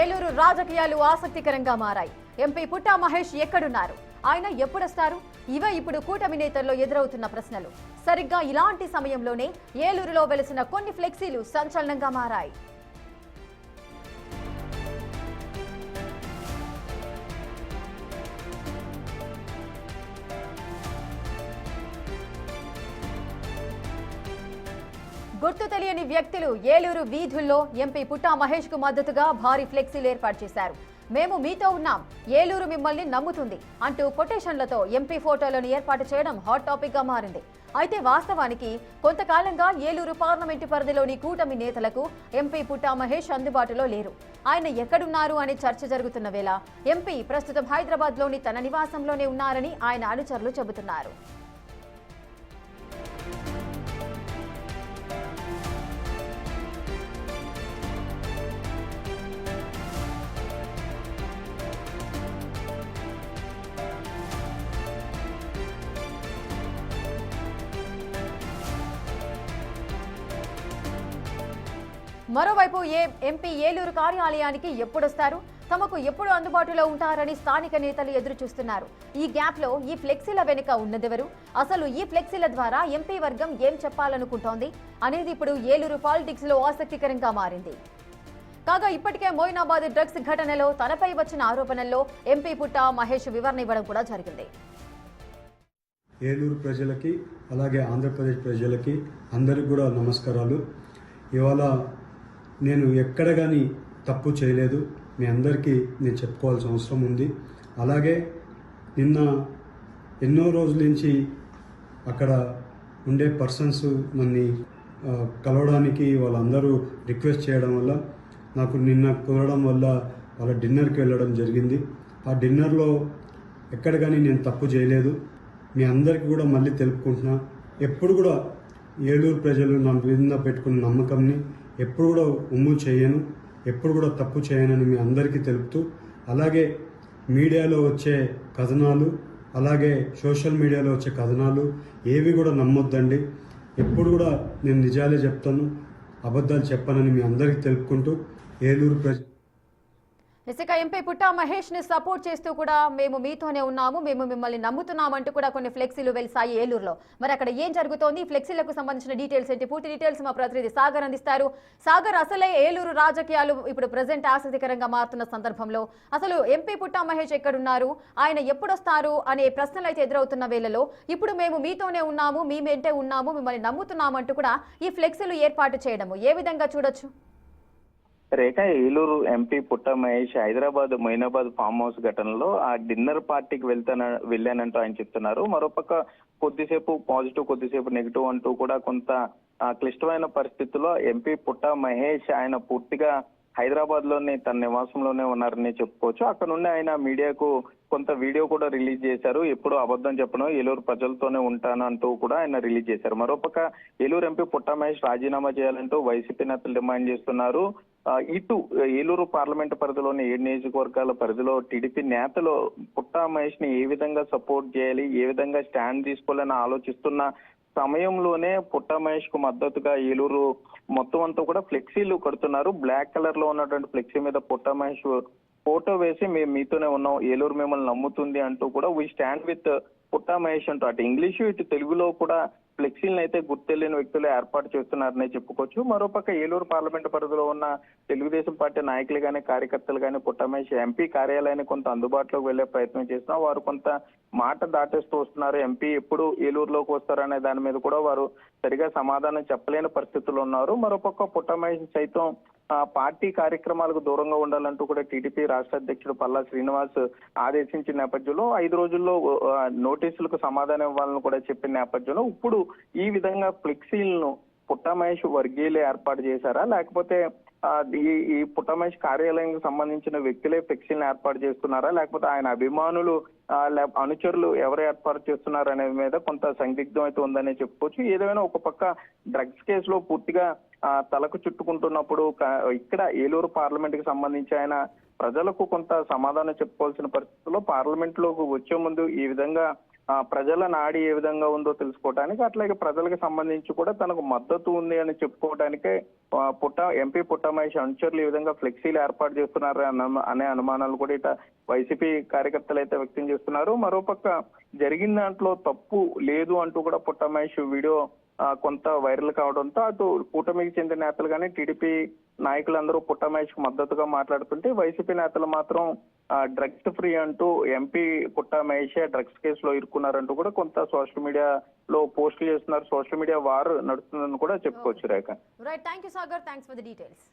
ఏలూరు రాజకీయాలు ఆసక్తికరంగా మారాయి. ఎంపీ పుట్టా మహేష్ ఎక్కడున్నారు? ఆయన ఎప్పుడొస్తారు? ఇవే ఇప్పుడు కూటమి నేతల్లో ఎదురవుతున్న ప్రశ్నలు. సరిగ్గా ఇలాంటి సమయంలోనే ఏలూరులో వెలిసిన కొన్ని ఫ్లెక్సీలు సంచలనంగా మారాయి. గుర్తు తెలియని వ్యక్తులు ఏలూరు వీధుల్లో ఎంపీ పుట్టా మహేష్ కు మద్దతుగా భారీ ఫ్లెక్సీలు ఏర్పాటు చేశారు. మేము మీతో ఉన్నాం, ఏలూరు మిమ్మల్ని నమ్ముతుంది అంటూ కొటేషన్లతో ఎంపీ ఫోటోలను ఏర్పాటు చేయడం హాట్ టాపిక్ గా మారింది. అయితే వాస్తవానికి కొంతకాలంగా ఏలూరు పార్లమెంటు పరిధిలోని కూటమి నేతలకు ఎంపీ పుట్టా మహేష్ అందుబాటులో లేరు. ఆయన ఎక్కడున్నారు అనే చర్చ జరుగుతున్న వేళ ఎంపీ ప్రస్తుతం హైదరాబాద్ లోని తన నివాసంలోనే ఉన్నారని ఆయన అనుచరులు చెబుతున్నారు. మరోవైపు ఎంపీ ఏలూరు కార్యాలయానికి ఎప్పుడొస్తారు, తమకు ఎప్పుడు అందుబాటులో ఉంటారని స్థానిక నేతలు ఎదురు చూస్తున్నారు. ఈ గ్యాప్ లో ఈ ఫ్లెక్సీల వెనుక ఉన్నదెవరు? అసలు ఈ ఫ్లెక్సీల ద్వారా ఎంపీ వర్గం ఏం చెప్పాలనుకుంటోంది అనేది ఇప్పుడు ఏలూరు పాలిటిక్స్ లో ఆసక్తికరంగా మారింది. కాగా ఇప్పటికే మోయినాబాద్ డ్రగ్స్ ఘటనలో తనపై వచ్చిన ఆరోపణల్లో ఎంపీ పుట్టా మహేష్ వివరణ ఇవ్వడం కూడా జరిగింది. ఏలూరు ప్రజలకి అలాగే ఆంధ్రప్రదేశ్ ప్రజలకి అందరికి కూడా నమస్కారాలు. ఇవాళ నేను ఎక్కడ కానీ తప్పు చేయలేదు, మీ అందరికీ నేను చెప్పుకోవాల్సిన అవసరం ఉంది. అలాగే నిన్న ఎన్నో రోజుల నుంచి అక్కడ ఉండే పర్సన్స్ నన్ను కలవడానికి వాళ్ళందరూ రిక్వెస్ట్ చేయడం వల్ల నాకు నిన్న కుదరడం వల్ల వాళ్ళ డిన్నర్కి వెళ్ళడం జరిగింది. ఆ డిన్నర్లో ఎక్కడ కానీ నేను తప్పు చేయలేదు. మీ అందరికీ కూడా మళ్ళీ తెలుపుకుంటున్నా, ఎప్పుడు కూడా ఏలూరు ప్రజలు నా మీద పెట్టుకున్న నమ్మకంని ఎప్పుడు కూడా ఉమ్ము చేయను, ఎప్పుడు కూడా తప్పు చేయనని మీ అందరికీ తెలుపుతూ, అలాగే మీడియాలో వచ్చే కథనాలు, అలాగే సోషల్ మీడియాలో వచ్చే కథనాలు ఏవి కూడా నమ్మొద్దండి. ఎప్పుడు కూడా నేను నిజాలే చెప్తాను, అబద్ధాలు చెప్పనని మీ అందరికీ తెలుపుకుంటూ ఏలూరు ఇసుక ఎంపీ పుట్టా మహేష్ ని సపోర్ట్ చేస్తూ కూడా మేము మీతోనే ఉన్నాము, మేము మిమ్మల్ని నమ్ముతున్నామంటూ కూడా కొన్ని ఫ్లెక్సీలు వెలిసాయి ఏలూరులో. మరి అక్కడ ఏం జరుగుతోంది, ఫ్లెక్సీలకు సంబంధించిన డీటెయిల్స్ ఏంటి? పూర్తి డీటెయిల్స్ మా ప్రతినిధి సాగర్ అందిస్తారు. సాగర్, అసలే ఏలూరు రాజకీయాలు ఇప్పుడు ప్రజెంట్ ఆసక్తికరంగా మారుతున్న సందర్భంలో అసలు ఎంపీ పుట్టా మహేష్ ఎక్కడున్నారు, ఆయన ఎప్పుడొస్తారు అనే ప్రశ్నలు అయితే ఎదురవుతున్న వేళలో ఇప్పుడు మేము మీతోనే ఉన్నాము, మీ వెంటే ఉన్నాము, మిమ్మల్ని నమ్ముతున్నామంటూ కూడా ఈ ఫ్లెక్సీలు ఏర్పాటు చేయడము ఏ విధంగా చూడొచ్చు? రేఖ, ఏలూరు ఎంపీ పుట్టా మహేష్ హైదరాబాద్ మొయినాబాద్ ఫామ్ హౌస్ ఘటనలో ఆ డిన్నర్ పార్టీకి వెళ్ళానంటూ ఆయన చెప్తున్నారు. మరోపక్క కొద్దిసేపు పాజిటివ్ కొద్దిసేపు నెగిటివ్ అంటూ కూడా కొంత క్లిష్టమైన పరిస్థితుల్లో ఎంపీ పుట్టా మహేష్ ఆయన పూర్తిగా హైదరాబాద్ లోని తన నివాసంలోనే ఉన్నారని చెప్పుకోవచ్చు. అక్కడ నుండి ఆయన మీడియాకు కొంత వీడియో కూడా రిలీజ్ చేశారు. ఎప్పుడు అబద్ధం చెప్పను, ఏలూరు ప్రజలతోనే ఉంటాను అంటూ కూడా ఆయన రిలీజ్ చేశారు. మరోపక్క ఏలూరు ఎంపీ పుట్టా మహేష్ రాజీనామా చేయాలంటూ వైసీపీ నేతలు డిమాండ్ చేస్తున్నారు. ఇటు ఏలూరు పార్లమెంటు పరిధిలోని 7 నియోజకవర్గాల పరిధిలో టీడీపీ నేతలు పుట్టా మహేష్ ని ఏ విధంగా సపోర్ట్ చేయాలి, ఏ విధంగా స్టాండ్ తీసుకోవాలని ఆలోచిస్తున్న సమయంలోనే పుట్టా మహేష్ కు మద్దతుగా ఏలూరు మొత్తం అంతా కూడా ఫ్లెక్సీలు కడుతున్నారు. బ్లాక్ కలర్ లో ఉన్నటువంటి ఫ్లెక్సీ మీద పుట్టా మహేష్ ఫోటో వేసి మేము మీతోనే ఉన్నాం, ఏలూరు మిమ్మల్ని నమ్ముతుంది అంటూ కూడా వీ స్టాండ్ విత్ పుట్టా మహేష్ అంటూ అటు ఇంగ్లీషు ఇటు తెలుగులో కూడా ఫ్లెక్సీలను అయితే గుర్తెలియని వ్యక్తులు ఏర్పాటు చేస్తున్నారనే చెప్పుకోవచ్చు. మరోపక్క ఏలూరు పార్లమెంటు పరిధిలో ఉన్న తెలుగుదేశం పార్టీ నాయకులు కానీ కార్యకర్తలు కానీ పుట్టా మహేష్ ఎంపీ కార్యాలయానికి కొంత అందుబాటులోకి వెళ్లే ప్రయత్నం చేస్తున్నా వారు కొంత మాట దాటేస్తూ వస్తున్నారు. ఎంపీ ఎప్పుడు ఏలూరులోకి వస్తారనే దాని మీద కూడా వారు సరిగా సమాధానం చెప్పలేని పరిస్థితుల్లో ఉన్నారు. మరోపక్క పుట్టా మహేష్ సైతం పార్టీ కార్యక్రమాలకు దూరంగా ఉండాలంటూ కూడా టీడీపీ రాష్ట్ర అధ్యక్షుడు పల్లా శ్రీనివాస్ ఆదేశించిన నేపథ్యంలో 5 రోజుల్లో నోటీసులకు సమాధానం ఇవ్వాలని కూడా చెప్పిన నేపథ్యంలో ఇప్పుడు ఈ విధంగా ఫ్లెక్సీలను పుట్టా మహేష్ వర్గీయులు ఏర్పాటు చేశారా, లేకపోతే ఈ పుట్టా మహేష్ కార్యాలయానికి సంబంధించిన వ్యక్తులే ఫ్లెక్సీలను ఏర్పాటు చేస్తున్నారా, లేకపోతే ఆయన అభిమానులు అనుచరులు ఎవరు ఏర్పాటు చేస్తున్నారు అనే మీద కొంత సందిగ్ధం అయితే ఉందనే చెప్పుకోవచ్చు. ఏదైనా ఒక పక్క డ్రగ్స్ కేసులో పూర్తిగా తలకు చుట్టుకుంటున్నప్పుడు ఇక్కడ ఏలూరు పార్లమెంట్ కి సంబంధించి ఆయన ప్రజలకు కొంత సమాధానం చెప్పుకోవాల్సిన పరిస్థితుల్లో పార్లమెంట్ లోకి వచ్చే ముందు ఈ విధంగా ప్రజల నాడి ఏ విధంగా ఉందో తెలుసుకోవడానికి, అట్లాగే ప్రజలకు సంబంధించి కూడా తనకు మద్దతు ఉంది అని చెప్పుకోవడానికే ఎంపీ పుట్ట మహేష్ అనుచరులు ఈ విధంగా ఫ్లెక్సీలు ఏర్పాటు చేస్తున్నారు అనే అనుమానాలు కూడా ఇట వైసీపీ కార్యకర్తలు అయితే వ్యక్తం చేస్తున్నారు. మరోపక్క జరిగిన దాంట్లో తప్పు లేదు అంటూ కూడా పుట్ట మహేష్ వీడియో కొంత వైరల్ కావడంతో అటు కూటమికి చెందిన నేతలు కానీ టీడీపీ నాయకులందరూ పుట్ట మహేష్ కు మద్దతుగా మాట్లాడుతుంటే, వైసీపీ నేతలు మాత్రం డ్రగ్స్ ఫ్రీ అంటూ ఎంపీ పుట్ట మహేష్ డ్రగ్స్ కేసులో ఇరుక్కున్నారంటూ కూడా కొంత సోషల్ మీడియాలో పోస్టులు చేస్తున్నారు. సోషల్ మీడియా వార్ నడుస్తుందని కూడా చెప్పుకోవచ్చు Rekha. Right, thank you Sagar, thanks for the details.